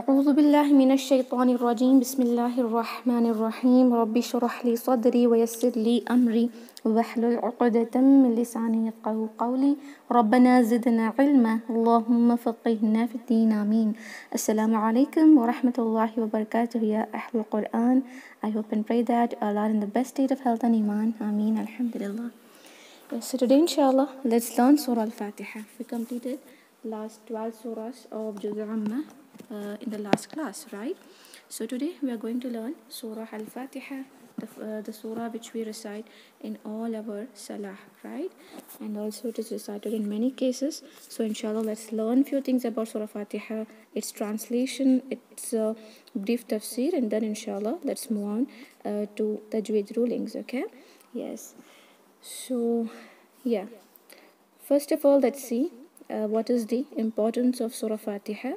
أعوذ بالله من الشيطان الرجيم بسم الله الرحمن الرحيم رب اشرح لي صدري ويسر لي أمري واحلل عقدة من لساني يفقهوا قولي ربنا زدنا علما اللهم فقهنا في الدين آمين. Assalamu alaikum wa rahmatullahi wa barakatuh ya Ahlul Quran. I hope and pray that Allah are in the best state of health and iman. Ameen. Alhamdulillah. So today inshallah let's learn Surah Al-Fatiha. We completed last 12 surahs of Juz Amma in the last class, right? So today we are going to learn Surah Al-Fatiha, the surah which we recite in all our salah, right? And also it is recited in many cases. So inshallah let's learn few things about Surah Fatiha, its translation, its brief tafsir, and then inshallah let's move on to Tajweed rulings, okay? Yes. So yeah, first of all let's see what is the importance of Surah Fatiha,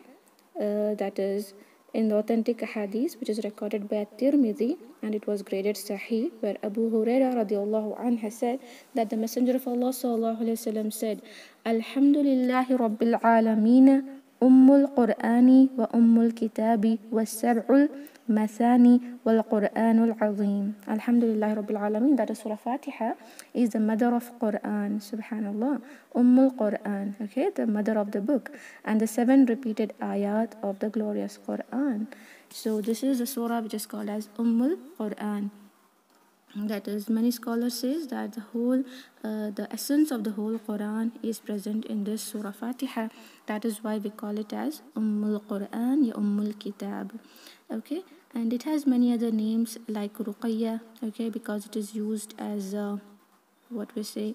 that is in the authentic hadith which is recorded by Tirmidhi, and it was graded Sahih, where Abu Huraira radiallahu anhu said that the Messenger of Allah sallallahu alaihi wasallam said, Alhamdulillahi Rabbil Alameen, Ummul Qurani wa Ummul Kitabi wa Sab'ul Mathani wal Quranul Azim. Alhamdulillah Rabbil Alameen, that is Surah Fatiha, is the mother of Quran. Subhanallah. Ummul Quran, okay, the mother of the book, and the 7 repeated ayat of the glorious Quran. So this is the surah which is called as Ummul Quran. That is, many scholars says that the essence of the whole Quran is present in this Surah Fatiha. That is why we call it as Ummul Quran ya Ummul Kitab. Okay, and it has many other names like Ruqayya, okay, because it is used as what we say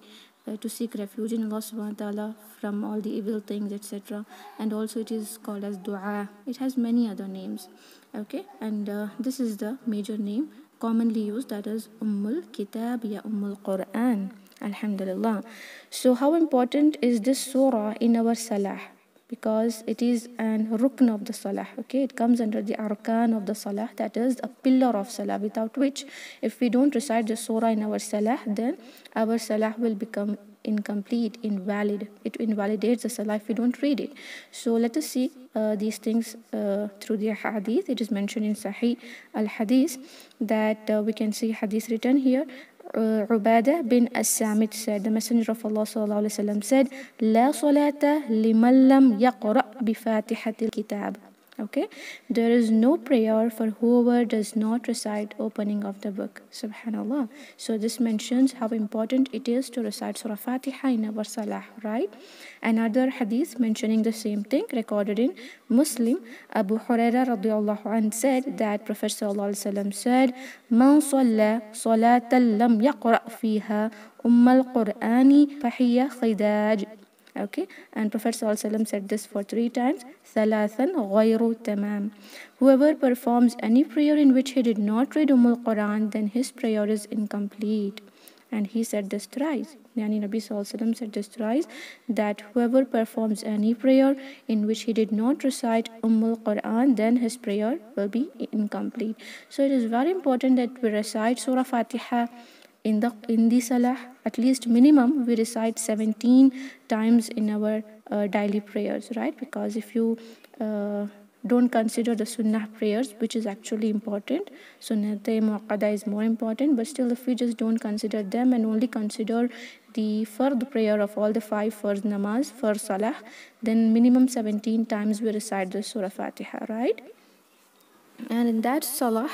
to seek refuge in Allah subhanahu wa ta'ala from all the evil things, etc. And also it is called as Dua. It has many other names, okay, and this is the major name commonly used, that is Ummul Kitab ya Ummul Quran. Alhamdulillah. So how important is this surah in our salah? Because it is an rukn of the salah, okay, it comes under the arkan of the salah, that is a pillar of salah, without which, if we don't recite the surah in our salah, then our salah will become incomplete, invalid. It invalidates the salah if we don't read it. So let us see these things through the hadith. It is mentioned in Sahih al-Hadith that we can see hadith written here. Ubadah bin As-Samit said, the Messenger of Allah sallallahu alaihi wasallam said, La salata liman lam yaqra bi Fatihatil Kitab. Okay, there is no prayer for whoever does not recite opening of the book. Subhanallah. So this mentions how important it is to recite Surah Fatiha in our salah, right? Another hadith mentioning the same thing recorded in Muslim, Abu Huraira radiallahu anhu said that Prophet sallallahu alaihi wasallam said, Man salla salatan lam yaqra fiha ummal Qurani fahiya khidaj. Okay, and Prophet ﷺ said this for 3 times, Thalathan ghayru tamam. Whoever performs any prayer in which he did not read Quran, then his prayer is incomplete. And he said this thrice. Yani Nabi ﷺ said this thrice, that whoever performs any prayer in which he did not recite Quran, then his prayer will be incomplete. So it is very important that we recite Surah Fatiha in the salah. At least minimum we recite 17 times in our daily prayers, right? Because if you don't consider the sunnah prayers, which is actually important, sunnah-e muaqqada is more important, but still if we just don't consider them and only consider the fard prayer of all the 5 fard namaz, fard salah, then minimum 17 times we recite the Surah Fatiha, right? And in that salah,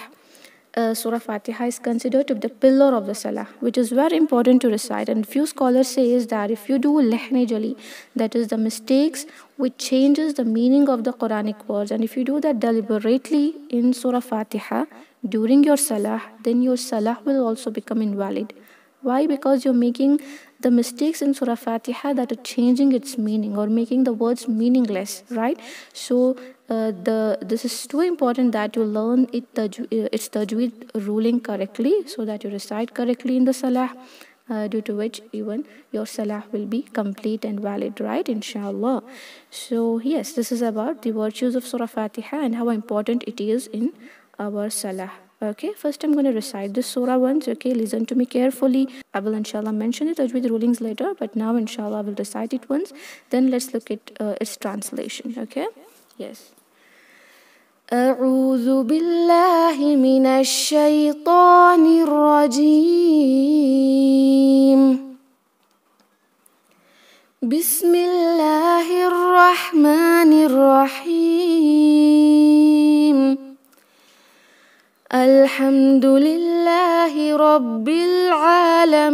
Surah Fatiha is considered to be the pillar of the salah, which is very important to recite. And few scholars say is that if you do lehne jali, that is the mistakes which changes the meaning of the Quranic words, and if you do that deliberately in Surah Fatiha during your salah, then your salah will also become invalid. Why? Because you're making the mistakes in Surah Fatiha that are changing its meaning or making the words meaningless, right? So this is too important that you learn its tajweed ruling correctly, so that you recite correctly in the salah, due to which even your salah will be complete and valid, right? Inshallah. So yes, this is about the virtues of Surah Fatiha and how important it is in our salah. Okay, first I'm going to recite this surah once. Okay, listen to me carefully. I will inshallah mention the tajweed rulings later, but now inshallah I will recite it once. Then let's look at its translation. Okay, yes. أعوذ بالله من الشيطان الرجيم. بسم الله الرحمن الرحيم. الحمد لله رب العالمين.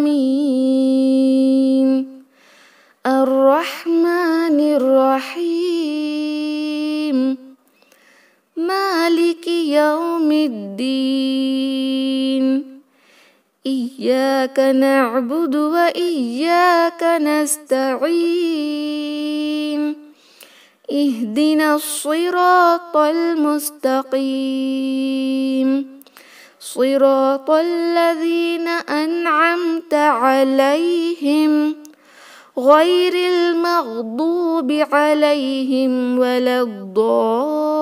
الرحمن الرحيم. مالك يوم الدين. إياك نعبد وإياك نستعين. اهدنا الصراط المستقيم. صراط الذين أنعمت عليهم غير المغضوب عليهم ولا الضالين.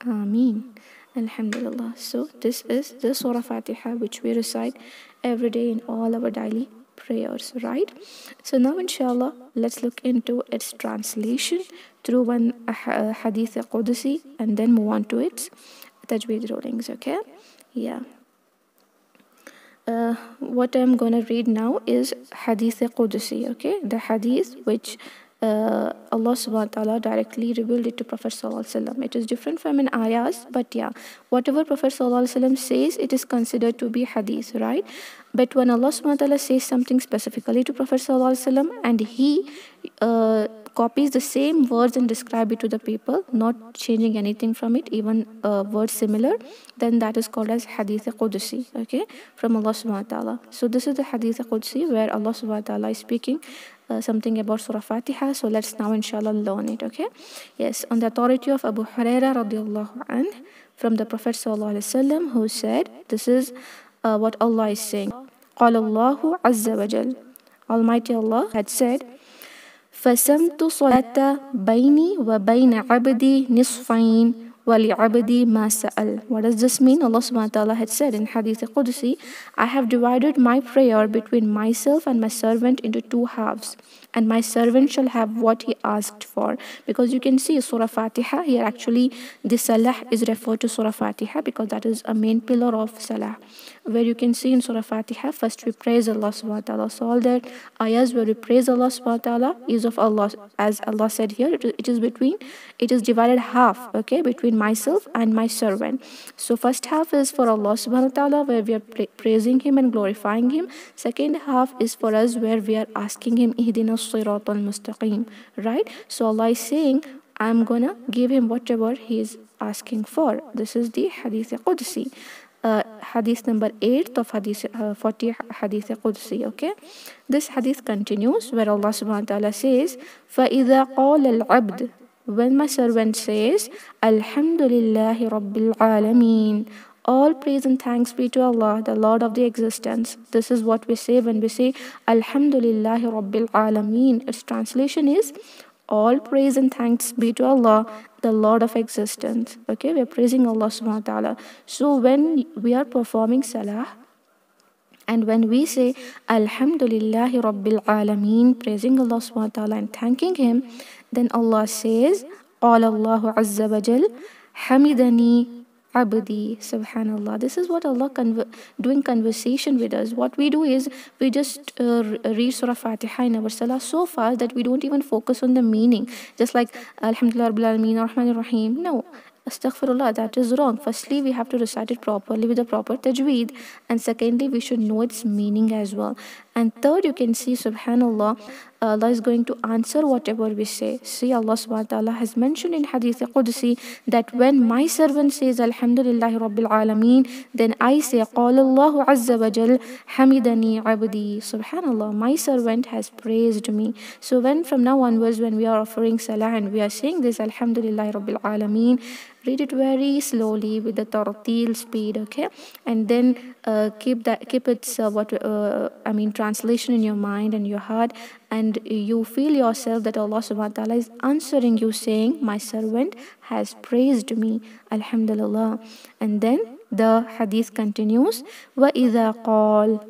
Ameen. Alhamdulillah. So this is the Surah Fatiha which we recite every day in all our daily prayers, right? So now inshallah let's look into its translation through one Hadith Qudsi and then move on to its Tajweed rulings, okay? Yeah. What I'm gonna read now is Hadith Qudsi, okay? The Hadith which Allah subhanahu wa ta'ala directly revealed it to Prophet sallallahu alaihi wasallam. It is different from an ayahs, but yeah, whatever Prophet sallallahu alaihi wasallam says, it is considered to be hadith, right? But when Allah subhanahu wa ta'ala says something specifically to Prophet sallallahu alaihi wasallam and he copies the same words and describe it to the people, not changing anything from it, even words similar, then that is called as Hadith Qudsi, okay, from Allah subhanahu wa ta'ala. So this is the Hadith Qudsi where Allah subhanahu wa ta'ala is speaking something about Surah Fatiha. So let's now inshallah learn it, okay? Yes, on the authority of Abu Huraira radiallahu anh, from the Prophet sallallahu alaihi wasallam, who said, this is what Allah is saying. قال الله عز وجل. Almighty Allah had said, فَسَمْتُ صَلَاةَ بَيْنِي وَبَيْنَ عَبْدِي نِصْفَيْنِ وَلِعَبْدِي مَا سَأَلَ. What does this mean? Allah subhanahu wa ta'ala had said in Hadith Qudsi, I have divided my prayer between myself and my servant into two halves, and my servant shall have what he asked for. Because you can see Surah Fatiha here, actually the salah is referred to Surah Fatiha because that is a main pillar of salah, where you can see in Surah Fatiha, first we praise Allah subhanahu wa ta'ala. So all that ayahs where we praise Allah subhanahu wa ta'ala is of Allah. As Allah said here, it is divided half, okay, between myself and my servant. So first half is for Allah subhanahu wa ta'ala, where we are praising him and glorifying him. Second half is for us, where we are asking him ihdina as-sirata al-mustaqim, right? So Allah is saying, I'm gonna give him whatever he is asking for. This is the Hadith Qudsi. Hadith number 8 of Hadith 40 Hadith Qudsi, okay? This hadith continues where Allah subhanahu wa ta'ala says, فَإِذَا قَالَ الْعَبْدُ. When my servant says, Alhamdulillahi Rabbil Alameen, all praise and thanks be to Allah, the Lord of the existence. This is what we say when we say Alhamdulillahi Rabbil Alameen. Its translation is, all praise and thanks be to Allah, the Lord of existence. Okay, we are praising Allah subhanahu wa ta'ala. So when we are performing salah, and when we say Alhamdulillahi Rabbil Alameen, praising Allah subhanahu wa ta'ala and thanking him, then Allah says, قال الله عز وجل حمدني abdi. Subhanallah. This is what Allah doing conversation with us. What we do is we just read Surah Fatiha in our salah so fast that we don't even focus on the meaning. Just like Alhamdulillah Rabbil Alameen Ar-Rahman Ar-Rahim. No. Astaghfirullah, that is wrong. Firstly, we have to recite it properly with the proper tajweed, and secondly, we should know its meaning as well. And third, you can see, subhanallah, Allah is going to answer whatever we say. See, Allah subhanahu wa ta'ala has mentioned in Hadith Qudsi that when my servant says Alhamdulillahi Rabbil Alameen, then I say قال الله عز وجل حمدني عبدي. Subhanallah, my servant has praised me. So when from now onwards, when we are offering salah and we are saying this Alhamdulillahi Rabbil Alameen, read it very slowly with the tartil speed, okay? And then keep its translation in your mind and your heart, and you feel yourself that Allah subhanahu wa ta'ala is answering you saying, my servant has praised me, Alhamdulillah. And then the hadith continues, وَإِذَا قَالَ.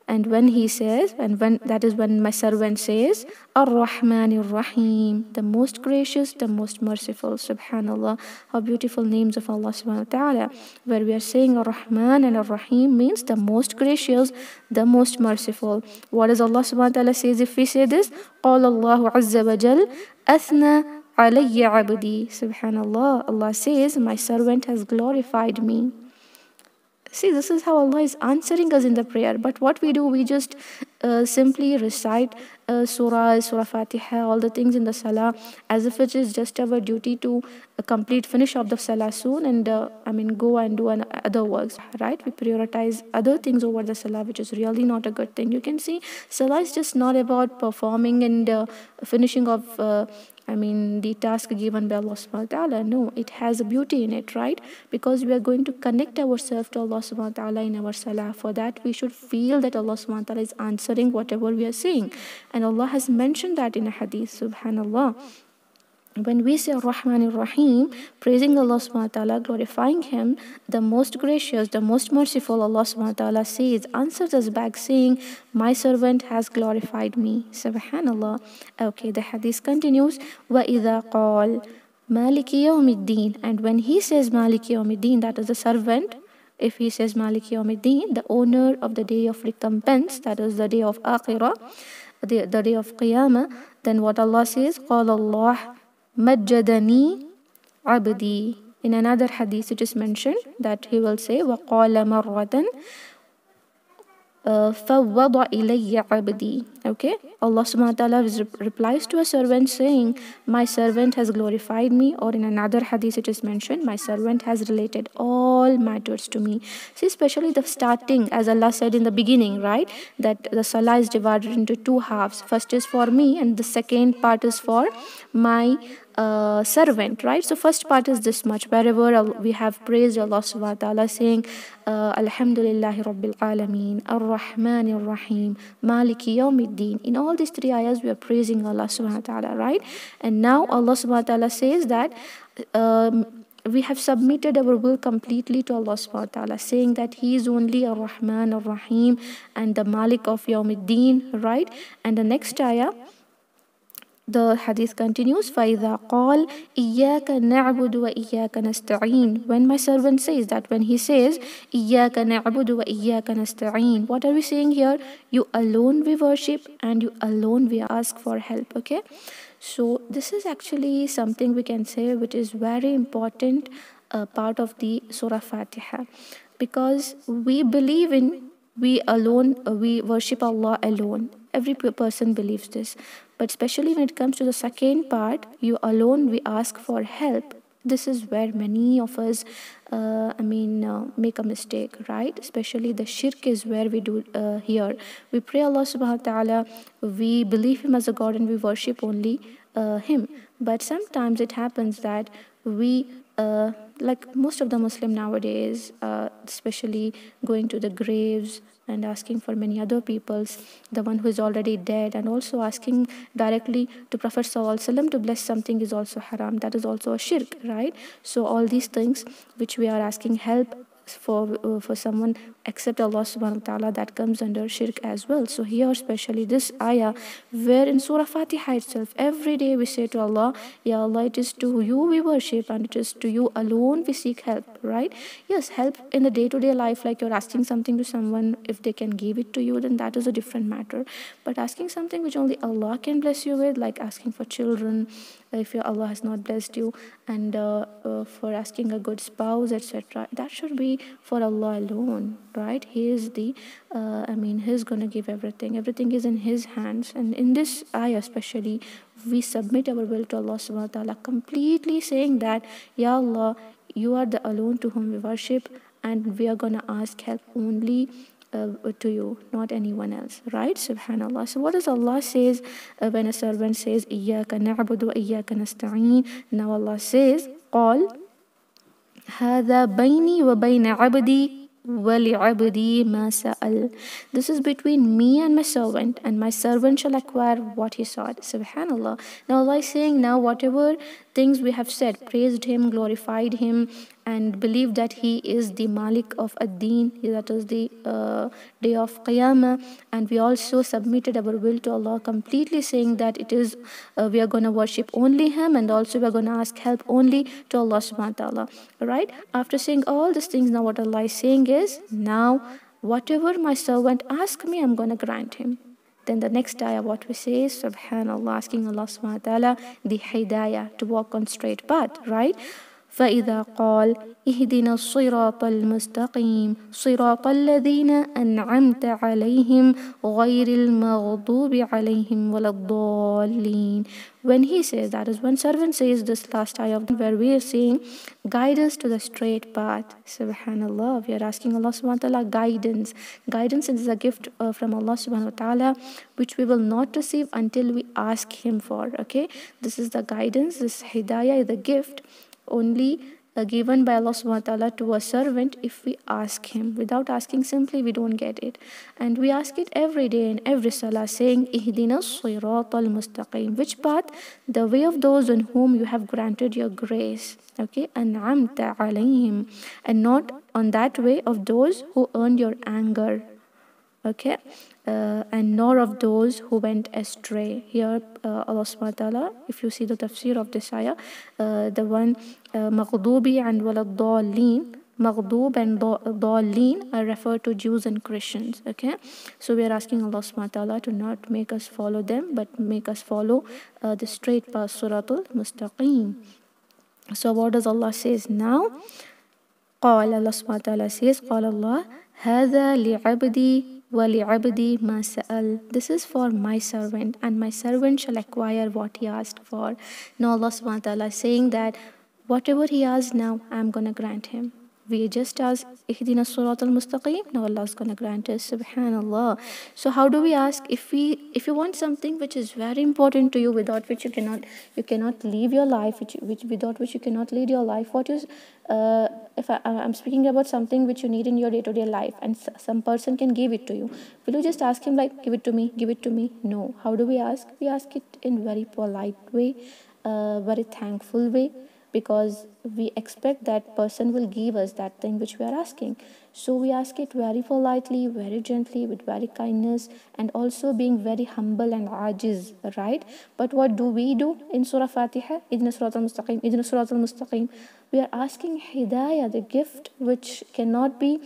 And when he says, and when my servant says, Ar-Rahman Ar-Rahim, the most gracious, the most merciful. Subhanallah, how beautiful names of Allah subhanahu wa ta'ala. Where we are saying Ar-Rahman and Ar-Rahim means the most gracious, the most merciful. What does Allah subhanahu wa ta'ala says if we say this? قال الله عز وجل أثنى علي عبدي. Subhanallah, Allah says, my servant has glorified me. See, this is how Allah is answering us in the prayer. But what we do, we just simply recite Surah Fatiha, all the things in the salah, as if it is just our duty to finish off the salah soon and go and do other works, right? We prioritize other things over the salah, which is really not a good thing. You can see, salah is just not about performing and finishing of the task given by Allah subhanahu wa ta'ala. No, it has a beauty in it, right? Because we are going to connect ourselves to Allah subhanahu wa ta'ala in our salah. For that, we should feel that Allah subhanahu wa ta'ala is answering whatever we are saying. And Allah has mentioned that in a hadith, subhanallah. When we say Ar-Rahman Ar-Rahim, praising Allah subhanahu wa ta'ala, glorifying Him, the most gracious, the most merciful, Allah subhanahu wa ta'ala says, answers us back saying, my servant has glorified me. Subhanallah. Okay, the hadith continues, وَإِذَا قَالْ مَالِكِ يَوْمِ الدِّينِ. And when he says Malik Yawmiddin, that is the servant. If he says Malik Yawmiddin, the owner of the day of recompense, that is the day of Akhirah, the day of Qiyamah, then what Allah says, قَالَ اللَّهُ Majjadani abdi. In another hadith it is mentioned that he will say وَقَالَ مَرَّةً فَوَّضَ إِلَيَّ عَبْدِي. Okay, Allah subhanahu wa ta'ala replies to a servant saying, my servant has glorified me. Or in another hadith it is mentioned, my servant has related all matters to me. See, especially the starting, as Allah said in the beginning, right, that the salah is divided into two halves. First is for me and the second part is for my servant, right? So first part is this much, wherever we have praised Allah subhanahu wa ta'ala saying Alhamdulillahi Rabbil Alameen, Ar-Rahman Ar-Rahim, Maliki Yawmiddin. In all these three ayahs we are praising Allah subhanahu wa ta'ala, right? And now Allah subhanahu wa ta'ala says that we have submitted our will completely to Allah subhanahu wa ta'ala, saying that He is only Ar-Rahman Ar-Rahim and the Malik of Yawmiddin, right? And the next ayah, the hadith continues, فَإِذَا قَالْ إِيَّاكَ نَعْبُدُ وَإِيَّاكَ نَسْتَعِينُ. When my servant says that, when he says إِيَّاكَ نَعْبُدُ وَإِيَّاكَ نَسْتَعِينُ, what are we saying here? You alone we worship and you alone we ask for help. Okay, so this is actually something we can say which is very important part of the Surah Fatiha, because we believe in we worship Allah alone. Every person believes this. But especially when it comes to the second part, you alone we ask for help. This is where many of us make a mistake, right? Especially the shirk is where we do here. We pray Allah subhanahu wa ta'ala, we believe Him as a God and we worship only Him. But sometimes it happens that we like most of the Muslim nowadays, especially going to the graves and asking for many other peoples, the one who is already dead, and also asking directly to Prophet Sallallahu Alaihi Wasallam to bless something is also haram. That is also a shirk, right? So all these things which we are asking help for someone except Allah subhanahu wa ta'ala, that comes under shirk as well. So here especially this ayah, where in Surah Fatiha itself every day we say to Allah, Ya Allah, it is to you we worship and it is to you alone we seek help, right? Yes, help in the day-to-day life, like you're asking something to someone, if they can give it to you, then that is a different matter. But asking something which only Allah can bless you with, like asking for children, if your Allah has not blessed you, and for asking a good spouse, etc., that should be for Allah alone, right? He is the He's gonna give everything is in His hands. And in this ayah especially, we submit our will to Allah subhanahu wa ta'ala completely, saying that, Ya Allah, you are the alone to whom we worship, and we are gonna ask help only to you, not anyone else, right? Subhanallah. So what does Allah says when a servant says إِيَّاكَ نَعْبُدُ وَإِيَّاكَ نَسْتَعِينُ? Now Allah says, قال هذا بيني وبين عبدي وَلِعَبْدِي مَا سَأَلَ. This is between me and my servant shall acquire what he sought. Subhanallah. Now Allah is saying, now whatever things we have said, praised Him, glorified Him, and believe that He is the Malik of Ad-Deen, that is the day of Qiyamah. And we also submitted our will to Allah completely, saying that it is we are going to worship only Him, and also we are going to ask help only to Allah subhanahu wa ta'ala. Right? After saying all these things, now what Allah is saying is, now whatever my servant asks me, I'm going to grant him. Then the next ayah, what we say is, Subhanallah, asking Allah subhanahu wa ta'ala the hidayah to walk on straight path, right? فإذا قال اهدنا الصراط المستقيم صراط الذين أنعمت عليهم غير المغضوب عليهم ولا الضالين. When he says, that is when servant says this last ayah where we are saying, guide us to the straight path. Subhanallah, we are asking Allah subhanahu wa ta'ala guidance. Guidance is a gift from Allah subhanahu wa ta'ala, which we will not receive until we ask Him for. Okay, this is the guidance, this hidayah is the gift only given by Allah subhanahu wa ta'ala to a servant if we ask Him. Without asking, simply we don't get it. And we ask it every day in every salah, saying, Ihdina as-sirata al-mustaqim. Which path? The way of those on whom you have granted your grace. Okay, an'amta alayhim. And not on that way of those who earned your anger. Okay, and nor of those who went astray. Here Allah subhanahu wa ta'ala, if you see the tafsir of this ayah, the one maghdubi and waladhalleen, maghdub and dhalleen are referred to Jews and Christians. Okay, so we are asking Allah subhanahu wa ta'ala to not make us follow them, but make us follow the straight path, suratul mustaqim. So what does Allah says now? قال, Allah subhanahu wa ta'ala says, قال Allah, هذا لعبدي وَلِعَبْدِي مَا سَأَلْ. This is for my servant, and my servant shall acquire what he asked for. Now Allah subhanahu wa ta'ala is saying that whatever he asks now, I'm going to grant him. We just ask, Ihdina as-sirat al-mustaqim. Now Allah is going to grant us. Subhanallah. So how do we ask? If you want something which is very important to you, without which you cannot live your life, without which you cannot lead your life. What is if I'm speaking about something which you need in your day-to-day life, and some person can give it to you, will you just ask him like, give it to me, give it to me? No. How do we ask? We ask it in very polite way, very thankful way, because we expect that person will give us that thing which we are asking. So we ask it very politely, very gently, with very kindness, and also being very humble and ajiz, right? But what do we do in Surah Fatiha? Idna Surat al-Mustaqim, Idna Surat al-Mustaqim. We are asking hidayah, the gift which cannot be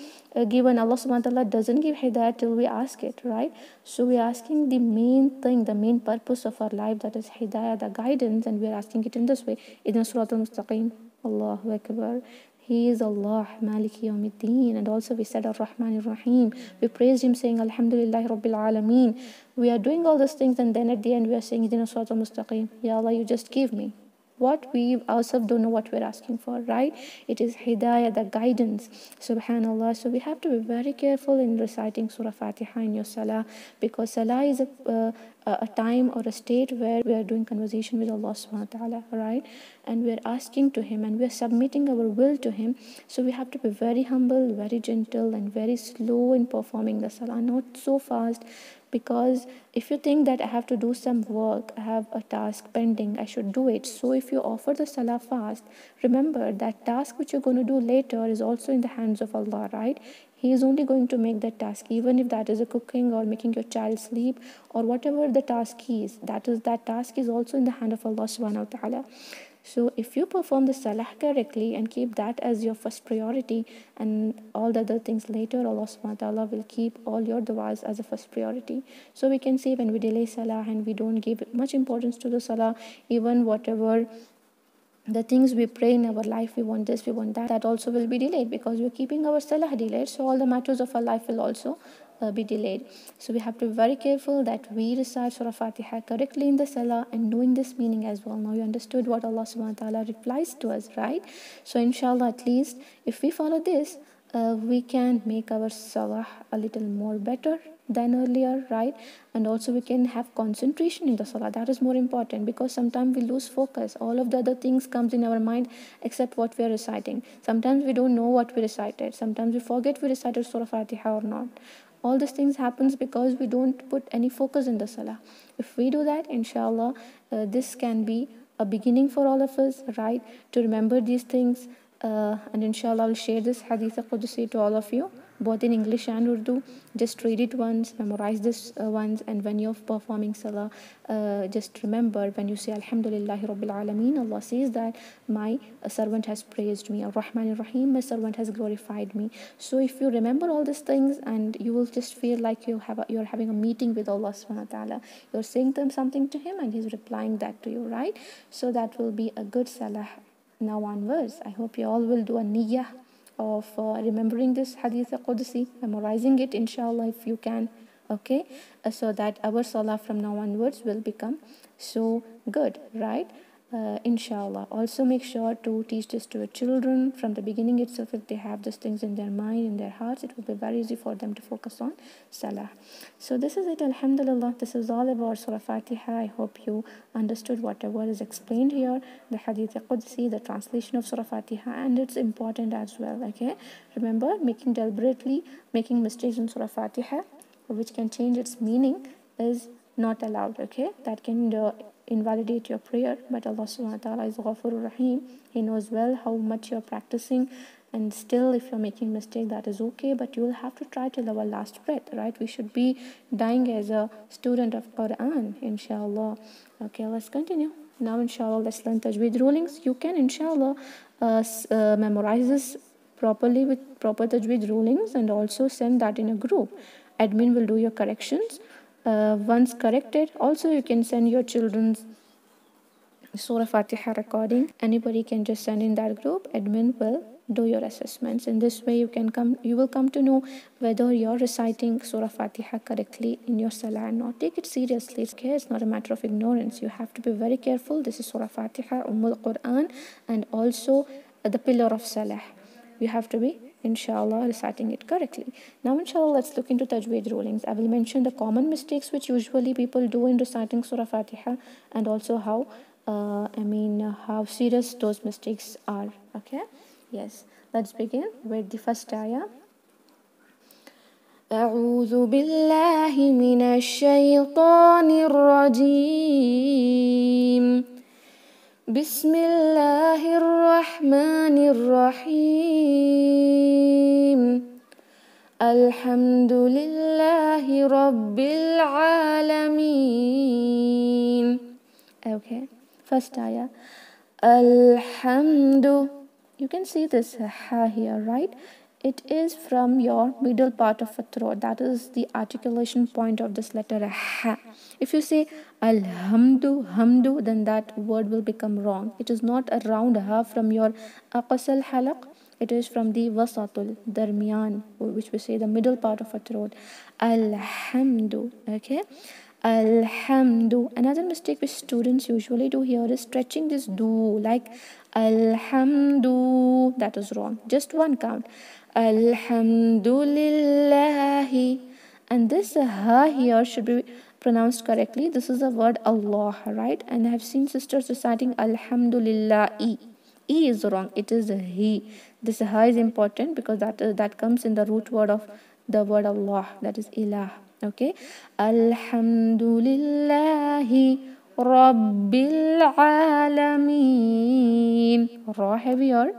given. Allah subhanahu wa ta'ala doesn't give hidayah till we ask it, right? So we are asking the main thing, the main purpose of our life, that is hidayah, the guidance, and we are asking it in this way. Idna Surat al-Mustaqim. Allahu Akbar. He is Allah, Maliki Yawmiddin. And also we said Ar-Rahman Ar-Rahim. We praised Him saying Alhamdulillah Rabbil Alameen. We are doing all those things, and then at the end we are saying Idina Surat al-Mustaqim. Ya Allah, you just give me. What we ourselves don't know what we're asking for, right? It is hidayah, the guidance. Subhanallah. So we have to be very careful in reciting Surah Fatiha in your salah, because salah is a time or a state where we are doing conversation with Allah subhanahu wa ta'ala, right? And we are asking to Him, and we are submitting our will to Him. So we have to be very humble, very gentle, and very slow in performing the salah, not so fast. Because if you think that I have to do some work, I have a task pending, I should do it. So if you offer the salah fast, remember that task which you're going to do later is also in the hands of Allah, right? He is only going to make that task, even if that is a cooking or making your child sleep or whatever the task is. That task is also in the hand of Allah subhanahu wa ta'ala. So if you perform the salah correctly and keep that as your first priority, and all the other things later, Allah subhanahu wa ta'ala will keep all your du'as as a first priority. So we can say when we delay salah and we don't give much importance to the salah, even whatever the things we pray in our life, we want this, we want that also will be delayed, because we're keeping our salah delayed. So all the matters of our life will also be delayed. So we have to be very careful that we recite Surah Fatiha correctly in the salah, and knowing this meaning as well. Now you understood what Allah subhanahu wa ta'ala replies to us, right? So inshallah, at least if we follow this, we can make our salah a little more better than earlier, right? And also we can have concentration in the salah. That is more important, because sometimes we lose focus. All of the other things comes in our mind except what we are reciting. Sometimes we don't know what we recited. Sometimes we forget we recited Surah Fatiha or not. All these things happens because we don't put any focus in the salah. If we do that, inshallah, this can be a beginning for all of us, right? To remember these things, And inshallah I'll share this hadith Qudsi to all of you, both in English and Urdu. Just read it once, memorize this once, and when you're performing salah, just remember when you say Alhamdulillahi Rabbil Alameen, Allah says that my servant has praised me, Ar-Rahman Ar-Rahim, my servant has glorified me. So if you remember all these things, and you will just feel like you're having a meeting with Allah subhanahu wa ta'ala. You're saying something to him and he's replying that to you, right? So that will be a good salah now onwards. I hope you all will do a niyyah of remembering this hadith Qudsi, memorizing it inshallah if you can, okay, so that our salah from now onwards will become so good, right? Inshallah. Also make sure to teach this to your children from the beginning itself. If they have these things in their mind, in their hearts, it will be very easy for them to focus on salah. So this is it, alhamdulillah. This is all about Surah Fatiha. I hope you understood whatever is explained here, the hadith Qudsi, the translation of Surah Fatiha, and it's important as well, okay? Remember, deliberately making mistakes in Surah Fatiha, which can change its meaning, is not allowed, okay? That can invalidate your prayer. But Allah subhanahu wa ta'ala is Ghafurur Rahim. He knows well how much you're practicing, and still if you're making mistake, that is okay, but you will have to try till our last breath, right? We should be dying as a student of Quran, inshallah. Okay, let's continue. Now inshallah let's learn Tajweed rulings. You can inshallah memorize this properly with proper Tajweed rulings, and also send that in a group. Admin will do your corrections. Once corrected, also you can send your children's Surah Fatiha recording. Anybody can just send in that group. Admin will do your assessments. In this way you will come to know whether you're reciting Surah Fatiha correctly in your salah or not. Take it seriously. It's not a matter of ignorance. You have to be very careful. This is Surah Fatiha, Quran, and also the pillar of salah. You have to be inshallah reciting it correctly. Now inshallah let's look into Tajweed rulings. I will mention the common mistakes which usually people do in reciting Surah Fatiha, and also how serious those mistakes are, okay? Yes, let's begin with the first ayah. أعوذ بالله من الشيطان الرجيم بسم الله الرحمن الرحيم الحمد لله رب العالمين. Okay, first ayah. Alhamdu. You can see this ha here, right? It is from your middle part of a throat. That is the articulation point of this letter ha. If you say alhamdu, hamdu, then that word will become wrong. It is not a round ha from your aqsal halaq. It is from the wasatul, darmiyan, which we say the middle part of a throat. Alhamdu, okay? Alhamdu. Another mistake which students usually do here is stretching this do like alhamdu. That is wrong. Just one count. Alhamdulillahi. And this ha here should be pronounced correctly. This is the word Allah, right? And I have seen sisters reciting alhamdulillahi. E is wrong. It is he. This ha is important because that comes in the root word of the word Allah, that is ilah. Okay, alhamdulillahi rabbil alameen. Ra heavier.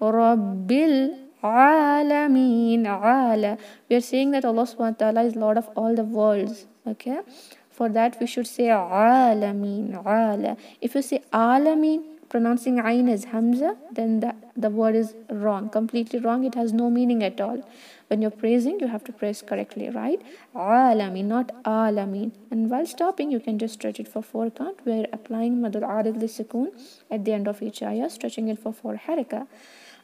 Rabbil alameen. Ala. We are saying that Allah subhanahu wa ta'ala is Lord of all the worlds. Okay, for that we should say alameen. Ala. If you say alameen, pronouncing ayn as hamza, then the word is wrong, completely wrong. It has no meaning at all. When you're praising, you have to praise correctly, right? Alameen, not alameen. And while stopping, you can just stretch it for 4 count. We're applying madul arid li sukoon at the end of each ayah, stretching it for 4 haraka.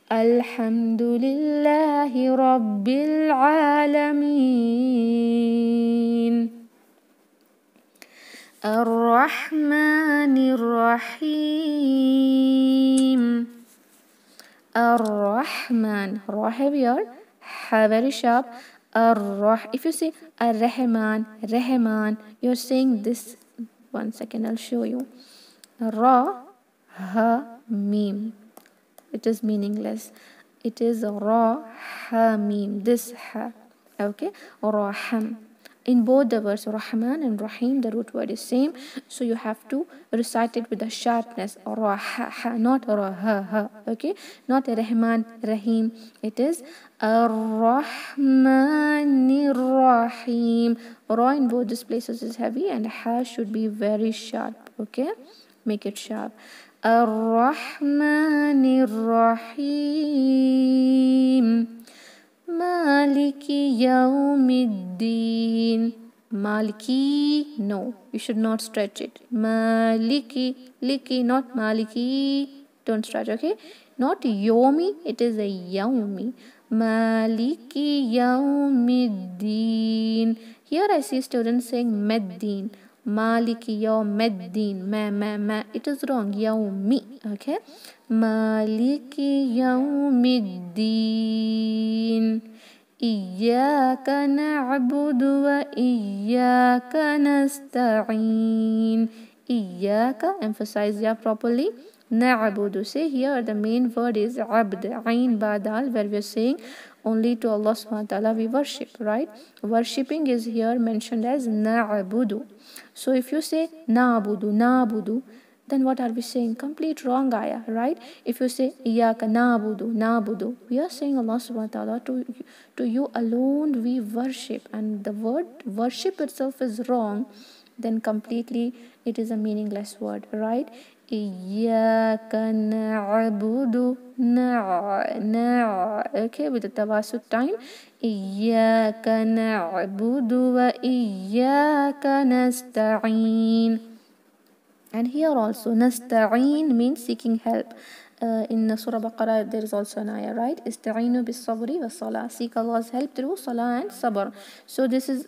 Alhamdulillahi rabbil alameen. Ar-Rahmanir Rahim. Ar-Rahman. Ra heavier. Ha very sharp. If you say Ar-Rahman, Rahman, you're saying this. 1 second, I'll show you. Ra, ha, mim. It is meaningless. It is ra, ha, mim. This ha. Okay. Raham. In both the words Rahman and Rahim, the root word is same, so you have to recite it with the sharpness. Rah, not rah, ha. Okay, not Rahman, Rahim. It is Ar-Rahmanir Rahim. Ra in both these places is heavy, and ha should be very sharp. Okay, make it sharp. Ar-Rahmanir Rahim. Maliki Yawmiddin. Maliki, no, you should not stretch it. Maliki, liki, not Maliki. Don't stretch, okay? Not Yomi, it is a Yawmi. Maliki Yawmiddin. Here I see students saying Meddin. Maliki Yawmiddin. Ma. It is wrong. Yawmi, okay? Maliki Yawmiddin. Iyyaka na'budu wa iyyaka nasta'in. Iyyaka, emphasize ya properly. Na'budu, say here the main word is abd, ain badal, where we are saying only to Allah subhanahu wa ta'ala we worship, right? Worshipping is here mentioned as na'budu. So if you say na'budu, then what are we saying? Complete wrong ayah, right? If you say iyyaka na'budu, we are saying Allah subhanahu wa ta'ala, to you alone we worship, and the word worship itself is wrong, then completely it is a meaningless word, right? Iyyaka na'budu, okay, with the tawasut time. Iyyaka na'budu wa iyyaka nasta'in. And here also nasta'in means seeking help. In Surah Baqarah there is also an ayah, right? Ista'inu bis sabri wa salah. Seek Allah's help through salah and sabr. So this is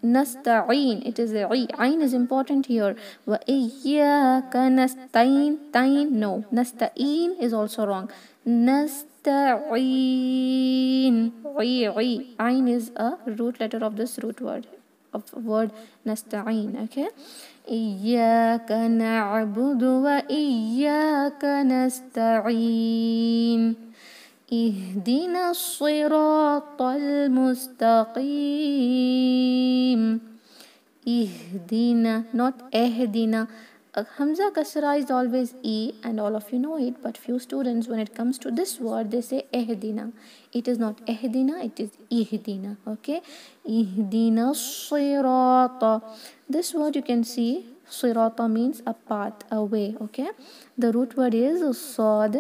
nasta'in. It is a ain is important here. Wa iyyaka nasta'in. Tain, no. Nasta'in is also wrong. Nasta'in. Ain is a root letter of this root word, of word nasta'in, okay? Iyyaka na'budu wa iyyaka nasta'in. Ihdina as-siratal mustaqim. Ihdina, not ehdina. Hamza kasra is always e, and all of you know it, but few students, when it comes to this word, they say ehdina. It is not ehdina, it is ihdina, okay? Ihdina sirata. This word you can see, sirata means a path, a way, okay? The root word is sad,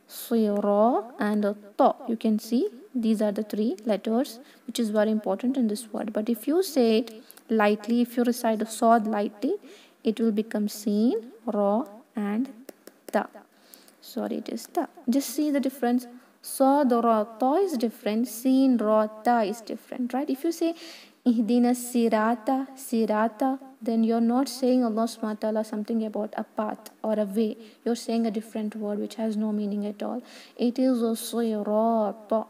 sira, and ta. You can see these are the three letters which is very important in this word. But if you say it lightly, if you recite sad lightly, it will become seen, ra, and ta. Sorry, it is ta. Just see the difference. Sad, ra, ta is different. Seen, ra, ta is different, right? If you say ihdina sirata, then you're not saying Allah subhanahu wa ta'ala something about a path or a way. You're saying a different word which has no meaning at all. It is a sirata.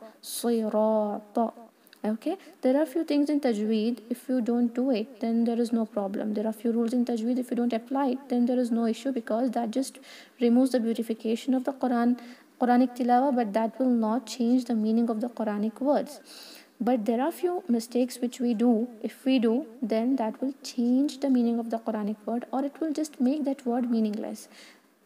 Okay, there are few things in Tajweed. If you don't do it, then there is no problem. There are few rules in Tajweed. If you don't apply it, then there is no issue, because that just removes the beautification of the Quranic tilawa, but that will not change the meaning of the Quranic words. But there are few mistakes which we do. If we do, then that will change the meaning of the Quranic word, or it will just make that word meaningless.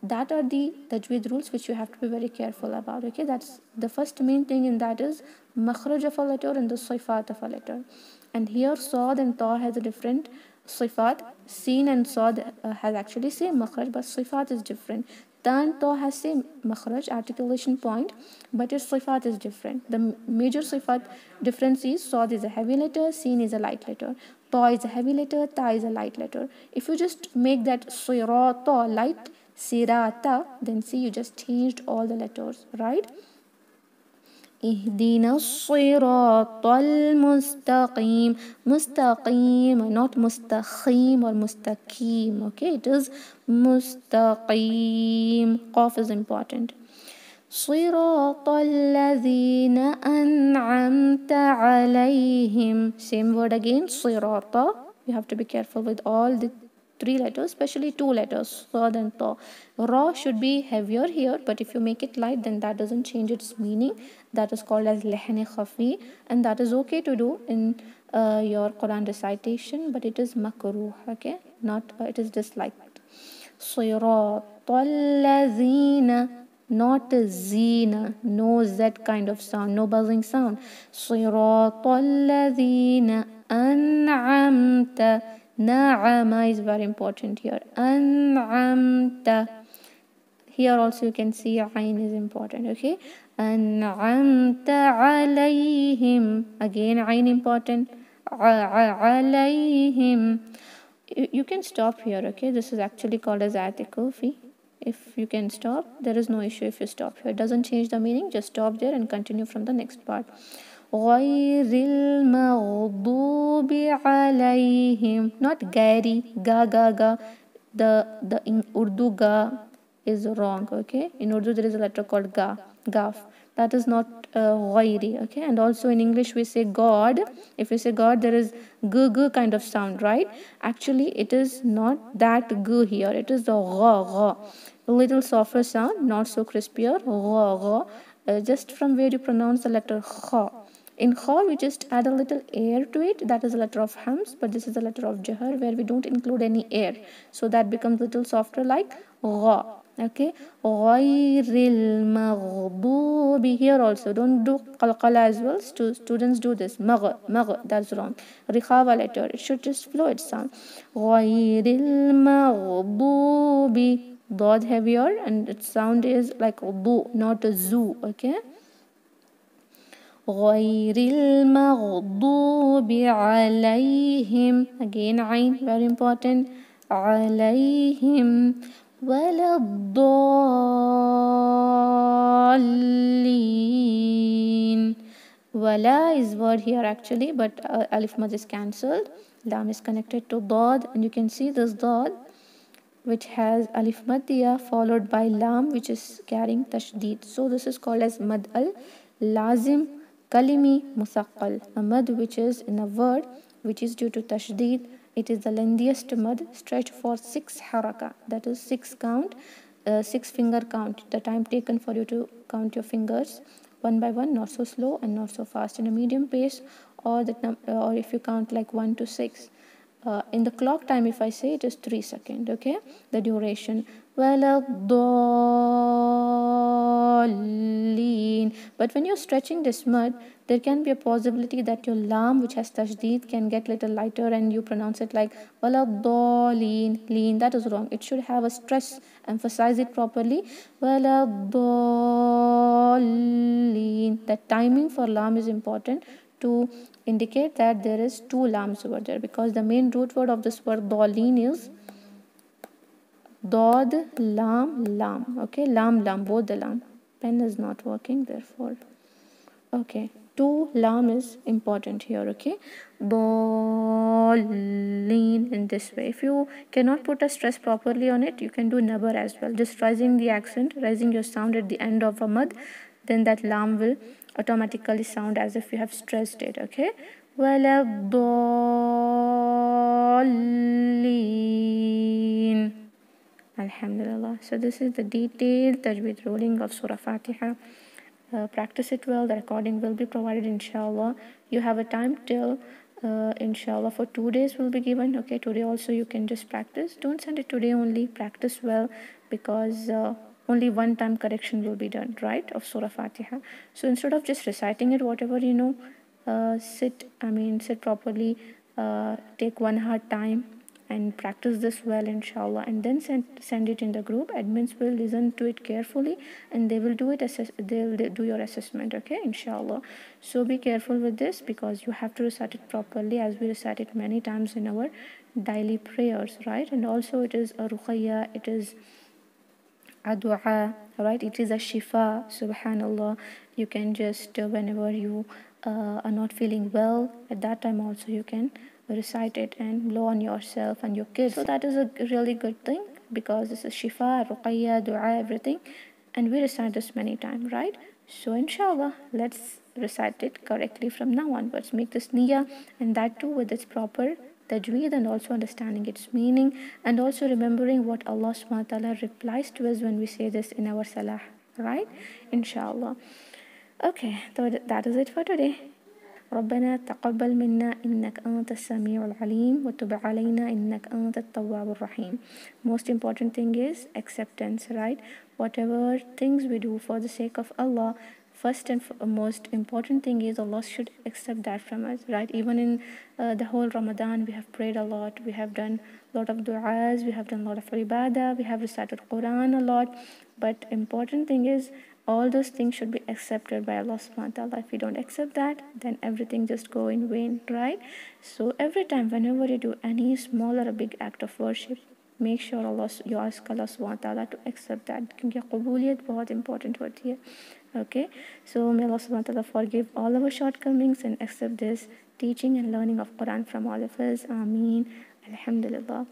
That are the Tajweed rules which you have to be very careful about, okay? That's the first main thing, and that is makhraj of a letter and the sifat of a letter. And here sad and ta has a different sifat. Seen and sad has actually same makhraj, but sifat is different. Ta and ta has same makhraj, articulation point, but its sifat is different. The major sifat difference is sad is a heavy letter, seen is a light letter. Ta is a heavy letter, ta is a light letter. If you just make that sirata light, sirata, then see, you just changed all the letters, right? Ihdina siratal mustaqim. Mustaqim, not mustaqim or mustaqim, okay? It is mustaqim. Qaf is important. Siratal ladhina an'amta alayhim. Same word again, sirata. You have to be careful with all the 3 letters, especially 2 letters, sad and ta. Ra should be heavier here, but if you make it light, then that doesn't change its meaning. That is called as lehne khafi, and that is okay to do in your Quran recitation, but it is makruh, okay? Not it is disliked. Siratal not zina, no z kind of sound, no buzzing sound. Siratal an'amta. Na'ama is very important here. An'amta. Here also you can see ayn is important, okay? An'amta alayhim. Again ayn important. Alayhim. You can stop here, okay? This is actually called as ayat kufi. If you can stop, there is no issue if you stop here. It doesn't change the meaning. Just stop there and continue from the next part. غير المغضوب عليهم. Not gari, ga ga ga. The in Urdu ga is wrong, okay? In Urdu there is a letter called ga, gaf. That is not ghairi, okay? And also in English we say God. If we say God, there is g g kind of sound, right? Actually it is not that g here. It is the gha gha. A little softer sound, not so crispier. Gha gha. Just from where you pronounce the letter kha. In kha we just add a little air to it. That is a letter of hams, but this is a letter of jahar where we don't include any air, so that becomes a little softer like gha. Okay, ghayril maghdubi. Here also don't do qalqala as well. Students do this magh, that's wrong. Rikhava letter, it should just flow its sound. Ghayril maghdubi. Dod heavier and its sound is like du, not a zoo. Okay, غير المغضوب عليهم. Again ayn, very important. عليهم ولا الضالين. Wala is word here actually, but alif mad is cancelled. Lam is connected to dad, and you can see this dad which has alif maddiya followed by lam which is carrying tashdid. So this is called as mad al lazim kalimi musaqqal, a mad which is in a word which is due to tashdid. It is the lengthiest mad, stretched for 6 haraka, that is 6 count, 6 finger count, the time taken for you to count your fingers one by one, not so slow and not so fast, in a medium pace, or or if you count like 1 to 6. In the clock time, if I say it is 3 seconds, okay, the duration. But when you're stretching this mud, there can be a possibility that your lam which has tashdid can get little lighter and you pronounce it like lean. That is wrong. It should have a stress. Emphasize it properly. That timing for lam is important to indicate that there is 2 lams over there, because the main root word of this word dalin is dod lam. Okay, lam both the lam. Pen is not working, therefore. Okay, 2 lam is important here. Okay, dalin in this way. If you cannot put a stress properly on it, you can do nabar as well, just raising the accent, raising your sound at the end of a mud, then that lam will automatically sound as if you have stressed it. Okay, waladdallin. Alhamdulillah. So this is the detailed tajweed ruling of Surah Fatiha. Practice it well. The recording will be provided, inshallah. You have a time till inshallah for 2 days will be given. Okay, today also you can just practice. Don't send it today only. Practice well, because only one time correction will be done, right, of Surah Fatiha. So instead of just reciting it whatever you know, sit properly, take 1 hour time and practice this well, inshallah, and then send it in the group. Admins will listen to it carefully and they will do it, they'll do your assessment. Okay, inshallah. So be careful with this, because you have to recite it properly as we recite it many times in our daily prayers, right? And also it is a ruqayya, it is a dua, right? It is a shifa, subhanallah. You can just whenever you are not feeling well, at that time also you can recite it and blow on yourself and your kids. So that is a really good thing, because this is shifa, ruqayya, dua, everything, and we recite this many times, right? So inshallah, let's recite it correctly from now onwards. Make this niyyah, and that too with its proper tajweed and also understanding its meaning, and also remembering what Allah subhanahu wa ta'ala replies to us when we say this in our salah, right? Inshallah. Okay, so that is it for today. ربنا تقبل منا إنك أنت السميع العليم وتب علينا إنك أنت التواب الرحيم. Most important thing is acceptance, right? Whatever things we do for the sake of Allah, first and most important thing is Allah should accept that from us, right? Even in the whole Ramadan, we have prayed a lot, we have done a lot of du'as, we have done a lot of ibadah, we have recited Quran a lot, but important thing is all those things should be accepted by Allah subhanahu wa ta'ala. If we don't accept that, then everything just go in vain, right? So every time whenever you do any small or a big act of worship, make sure you ask Allah subhanahu wa ta'ala to accept that, क्योंकि कबूलियत बहुत important होती है. Okay, so may Allah subhanahu wa ta'ala forgive all our shortcomings and accept this teaching and learning of Quran from all of us. Ameen. Alhamdulillah.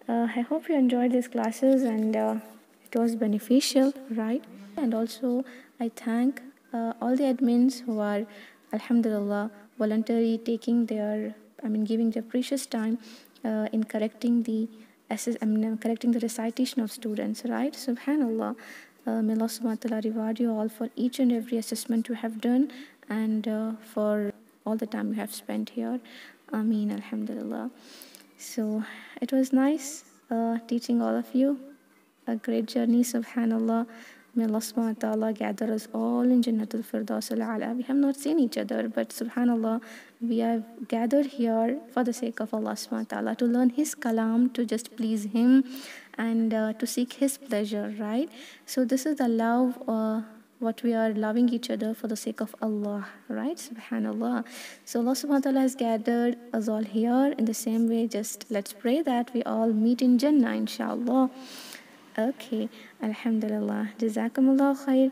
I hope you enjoyed these classes and it was beneficial, right? And also I thank all the admins who are, alhamdulillah, voluntarily taking giving their precious time in correcting the correcting the recitation of students, right? Subhanallah. May Allah subhanahu wa ta'ala reward you all for each and every assessment you have done and for all the time you have spent here. Ameen. Alhamdulillah. So it was nice teaching all of you. A great journey, subhanallah. May Allah subhanahu wa ta'ala gather us all in Jannatul Firdaus al-A'la. We have not seen each other, but subhanallah, we have gathered here for the sake of Allah subhanahu wa ta'ala to learn His kalam, to just please Him and to seek His pleasure, right? So this is the love, what we are loving each other for the sake of Allah, right? Subhanallah. So Allah subhanahu wa ta'ala has gathered us all here in the same way. Just let's pray that we all meet in Jannah, inshallah. Okay, alhamdulillah. Jazakumullah khair.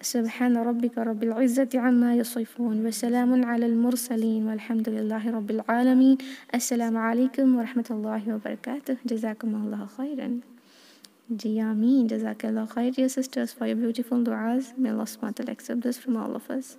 سبحان ربك رب العزة عما يصفون وسلام على المرسلين والحمد لله رب العالمين. السلام عليكم ورحمة الله وبركاته. جزاكم الله خيرا. Ji Ameen. Jazakallah khair, dear sisters, for your beautiful du'as. May Allah subhanahu wa ta'ala accept this from all of us.